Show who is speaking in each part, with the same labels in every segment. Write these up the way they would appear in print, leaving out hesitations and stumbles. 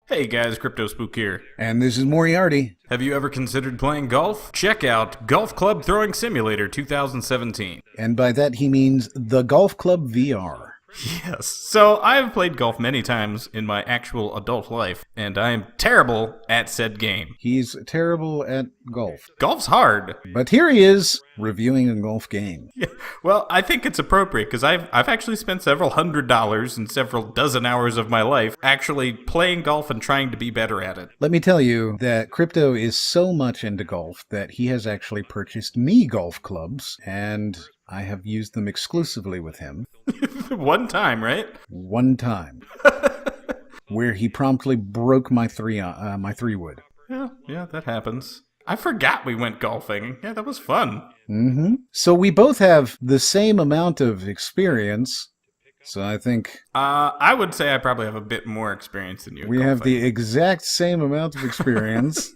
Speaker 1: Hey guys, Crypto Spook here.
Speaker 2: And this is Moriarty.
Speaker 1: Have you ever considered playing golf? Check out Golf Club Throwing Simulator 2017.
Speaker 2: And by that he means the Golf Club VR.
Speaker 1: Yes. So, I have played golf many times in my actual adult life, and I am terrible at said game.
Speaker 2: He's terrible at golf.
Speaker 1: Golf's hard.
Speaker 2: But here he is, reviewing a golf game.
Speaker 1: Yeah. Well, I think it's appropriate, because I've actually spent several $100s and several dozen hours of my life actually playing golf and trying to be better at it.
Speaker 2: Let me tell you that Crypto is so much into golf that he has actually purchased me golf clubs, and I have used them exclusively with him.
Speaker 1: One time, right?
Speaker 2: One time. Where he promptly broke my three wood.
Speaker 1: Yeah, that happens. I forgot we went golfing. Yeah, that was fun.
Speaker 2: Mm-hmm. So we both have the same amount of experience. So I think...
Speaker 1: I would say I probably have a bit more experience than you.
Speaker 2: We have the exact same amount of experience.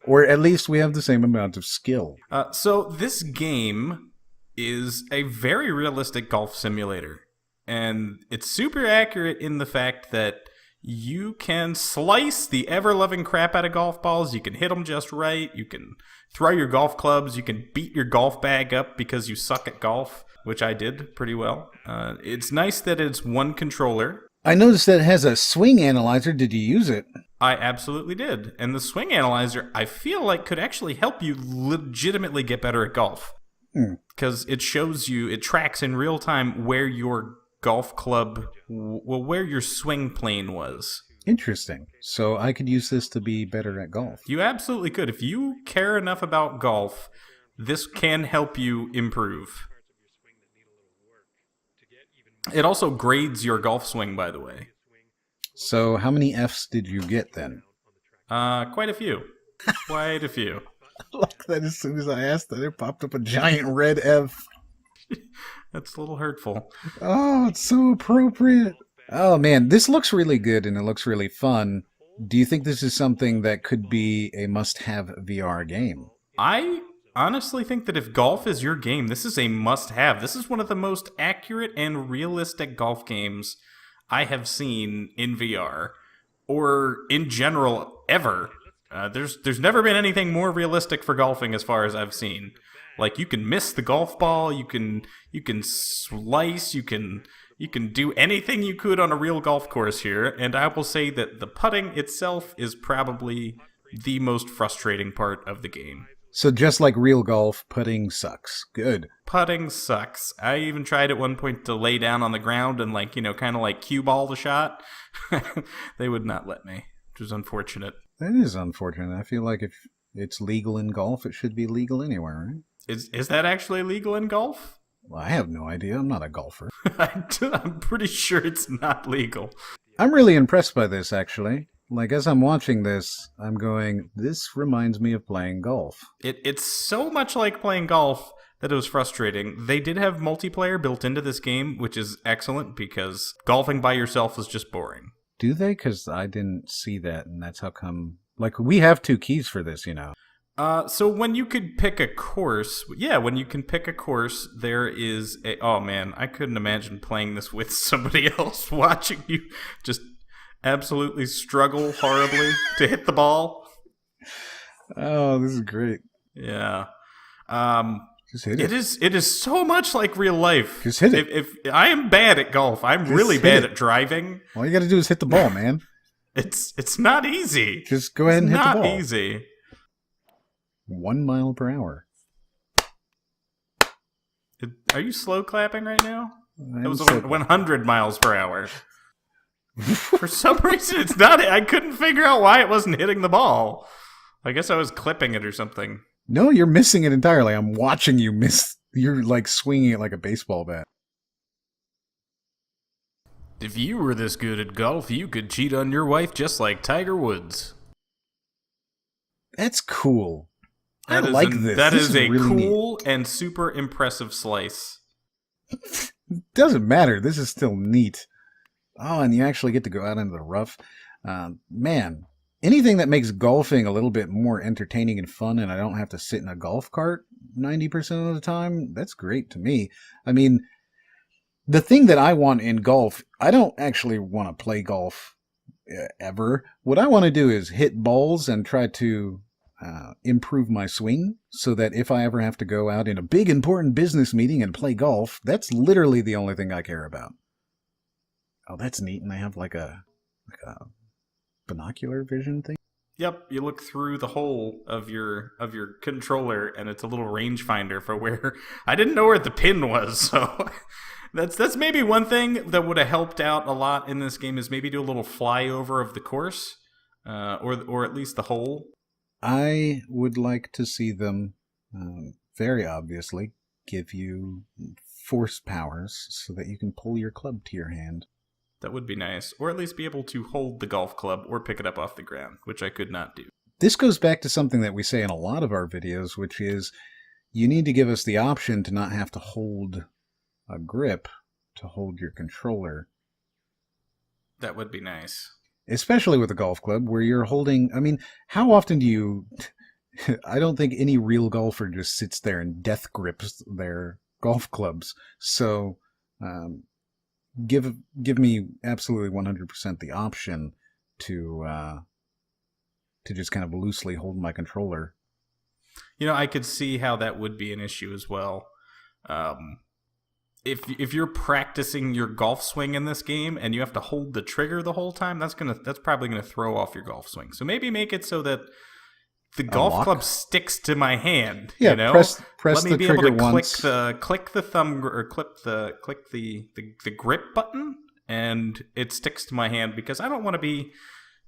Speaker 2: Or at least we have the same amount of skill.
Speaker 1: So this game is a very realistic golf simulator. And it's super accurate in the fact that you can slice the ever-loving crap out of golf balls. You can hit them just right. You can throw your golf clubs. You can beat your golf bag up because you suck at golf, which I did pretty well. It's nice that it's one controller.
Speaker 2: I noticed that it has a swing analyzer. Did you use it?
Speaker 1: I absolutely did. And the swing analyzer, I feel like, could actually help you legitimately get better at golf. Because it shows you, it tracks in real time where your golf club, well, where your swing plane was.
Speaker 2: Interesting. So I could use this to be better at golf.
Speaker 1: You absolutely could. If you care enough about golf, this can help you improve. It also grades your golf swing, by the way.
Speaker 2: So how many Fs did you get then?
Speaker 1: Quite a few. Quite a few.
Speaker 2: I like that as soon as I asked that, it popped up a giant red F.
Speaker 1: That's a little hurtful.
Speaker 2: Oh, it's so appropriate. Oh, man, this looks really good and it looks really fun. Do you think this is something that could be a must-have VR game?
Speaker 1: I honestly think that if golf is your game, this is a must-have. This is one of the most accurate and realistic golf games I have seen in VR, or in general, ever. There's never been anything more realistic for golfing as far as I've seen. Like, you can miss the golf ball, you can slice, you can do anything you could on a real golf course here, and I will say that the putting itself is probably the most frustrating part of the game.
Speaker 2: So just like real golf, putting sucks. Good.
Speaker 1: Putting sucks. I even tried at one point to lay down on the ground and, kind of like cue ball the shot. They would not let me, which was unfortunate.
Speaker 2: That is unfortunate. I feel like if it's legal in golf, it should be legal anywhere, right?
Speaker 1: Is that actually legal in golf?
Speaker 2: Well, I have no idea. I'm not a golfer.
Speaker 1: I'm pretty sure it's not legal.
Speaker 2: I'm really impressed by this, actually. Like, as I'm watching this, I'm going, this reminds me of playing golf.
Speaker 1: It's so much like playing golf that it was frustrating. They did have multiplayer built into this game, which is excellent because golfing by yourself is just boring.
Speaker 2: Do they? Because I didn't see that, and that's how come... Like, we have 2 keys for this, you know.
Speaker 1: So when you could pick a course, when you can pick a course, there is a... Oh, man, I couldn't imagine playing this with somebody else watching you just absolutely struggle horribly to hit the ball.
Speaker 2: Oh, this is great.
Speaker 1: Yeah.
Speaker 2: Just hit it.
Speaker 1: It is so much like real life.
Speaker 2: Just hit it.
Speaker 1: If I am bad at golf, I'm really bad at driving.
Speaker 2: All you got to do is hit the ball, man.
Speaker 1: It's not easy.
Speaker 2: Just go ahead and hit the ball.
Speaker 1: Not easy.
Speaker 2: 1 mile per hour.
Speaker 1: Are you slow clapping right now? It was 100 miles per hour. For some reason, it's not. I couldn't figure out why it wasn't hitting the ball. I guess I was clipping it or something.
Speaker 2: No, you're missing it entirely. I'm watching you miss. You're like swinging it like a baseball bat.
Speaker 1: If you were this good at golf, you could cheat on your wife just like Tiger Woods.
Speaker 2: That's cool. I like this.
Speaker 1: That
Speaker 2: is
Speaker 1: a
Speaker 2: really
Speaker 1: cool and super impressive slice.
Speaker 2: Doesn't matter. This is still neat. Oh, and you actually get to go out into the rough. Man, anything that makes golfing a little bit more entertaining and fun and I don't have to sit in a golf cart 90% of the time, that's great to me. I mean, the thing that I want in golf, I don't actually want to play golf ever. What I want to do is hit balls and try to improve my swing so that if I ever have to go out in a big important business meeting and play golf, that's literally the only thing I care about. Oh, that's neat. And they have like a binocular vision thing.
Speaker 1: Yep, you look through the hole of your controller, and it's a little rangefinder for where I didn't know where the pin was. So that's maybe one thing that would have helped out a lot in this game is maybe do a little flyover of the course, or at least the hole.
Speaker 2: I would like to see them very obviously give you force powers so that you can pull your club to your hand.
Speaker 1: That would be nice. Or at least be able to hold the golf club or pick it up off the ground, which I could not do.
Speaker 2: This goes back to something that we say in a lot of our videos, which is you need to give us the option to not have to hold a grip to hold your controller.
Speaker 1: That would be nice.
Speaker 2: Especially with a golf club where you're holding... I mean, how often do you... I don't think any real golfer just sits there and death grips their golf clubs. So... Give me absolutely 100% the option to just kind of loosely hold my controller.
Speaker 1: You know, I could see how that would be an issue as well. If you're practicing your golf swing in this game and you have to hold the trigger the whole time, that's probably gonna throw off your golf swing. So maybe make it so that the golf club sticks to my hand.
Speaker 2: Yeah,
Speaker 1: you know?
Speaker 2: press
Speaker 1: Let me
Speaker 2: the
Speaker 1: be
Speaker 2: trigger
Speaker 1: able to
Speaker 2: once.
Speaker 1: click the thumb or click the grip button, and it sticks to my hand because I don't want to be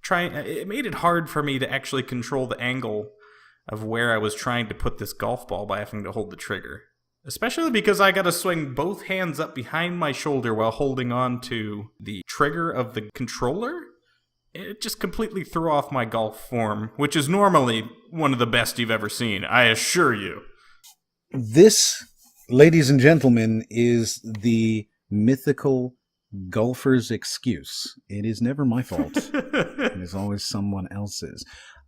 Speaker 1: trying. It made it hard for me to actually control the angle of where I was trying to put this golf ball by having to hold the trigger. Especially because I got to swing both hands up behind my shoulder while holding on to the trigger of the controller. It just completely threw off my golf form, which is normally one of the best you've ever seen, I assure you.
Speaker 2: This, ladies and gentlemen, is the mythical golfer's excuse. It is never my fault. It is always someone else's.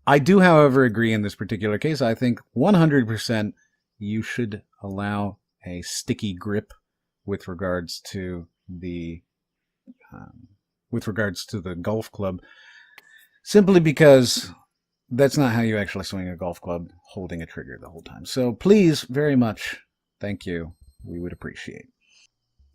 Speaker 2: I do, however, agree in this particular case. I think 100% you should allow a sticky grip with regards to the golf club, simply because that's not how you actually swing a golf club, holding a trigger the whole time. So please, very much, thank you. We would appreciate.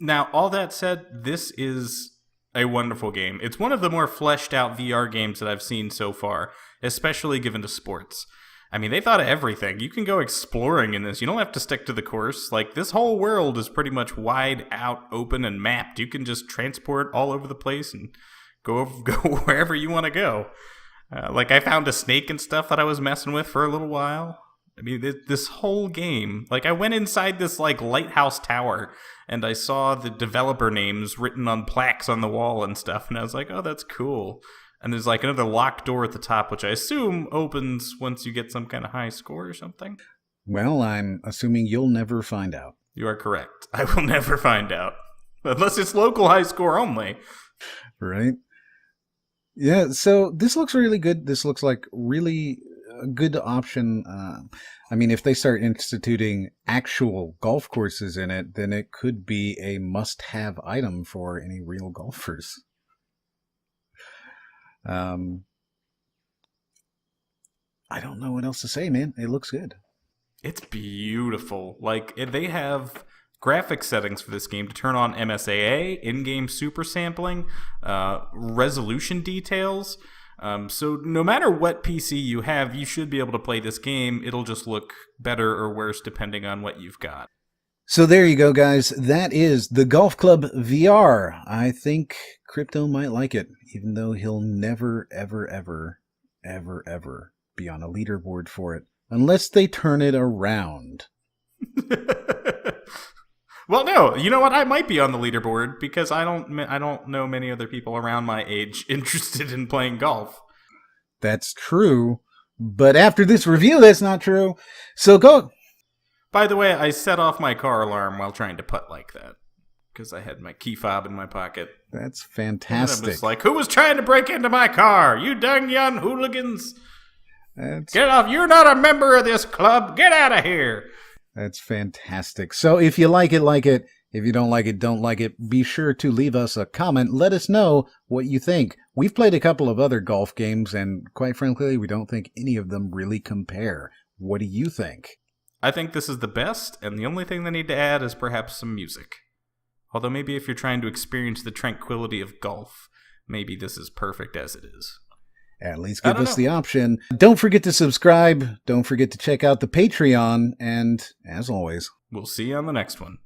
Speaker 1: Now, all that said, this is a wonderful game. It's one of the more fleshed out VR games that I've seen so far, especially given to sports. I mean, they thought of everything. You can go exploring in this. You don't have to stick to the course. Like, this whole world is pretty much wide out, open, and mapped. You can just transport all over the place and go wherever you want to go. Like, I found a snake and stuff that I was messing with for a little while. I mean, this whole game, like, I went inside this, like, lighthouse tower, and I saw the developer names written on plaques on the wall and stuff, and I was like, oh, that's cool. And there's, like, another locked door at the top, which I assume opens once you get some kind of high score or something.
Speaker 2: Well, I'm assuming you'll never find out.
Speaker 1: You are correct. I will never find out. Unless it's local high score only.
Speaker 2: Right? Yeah, so this looks really good. This looks like really a good option. I mean, if they start instituting actual golf courses in it, then it could be a must-have item for any real golfers. I don't know what else to say, man. It looks good.
Speaker 1: It's beautiful. Like, they have graphic settings for this game to turn on MSAA, in-game super sampling, resolution details. So no matter what PC you have, you should be able to play this game. It'll just look better or worse depending on what you've got.
Speaker 2: So there you go, guys. That is the Golf Club VR. I think Crypto might like it, even though he'll never, ever, ever, ever, ever be on a leaderboard for it, unless they turn it around.
Speaker 1: Well, no, you know what? I might be on the leaderboard because I don't know many other people around my age interested in playing golf.
Speaker 2: That's true, but after this review, that's not true. So go.
Speaker 1: By the way, I set off my car alarm while trying to putt like that because I had my key fob in my pocket.
Speaker 2: That's fantastic.
Speaker 1: And I was like, who was trying to break into my car? You dang young hooligans. Get off. You're not a member of this club. Get out of here.
Speaker 2: That's fantastic. So if you like it, If you don't like it, don't like it. Be sure to leave us a comment. Let us know what you think. We've played a couple of other golf games, and quite frankly, we don't think any of them really compare. What do you think?
Speaker 1: I think this is the best, and the only thing they need to add is perhaps some music. Although maybe if you're trying to experience the tranquility of golf, maybe this is perfect as it is.
Speaker 2: At least give us the option. Don't forget to subscribe. Don't forget to check out the Patreon. And as always,
Speaker 1: we'll see you on the next one.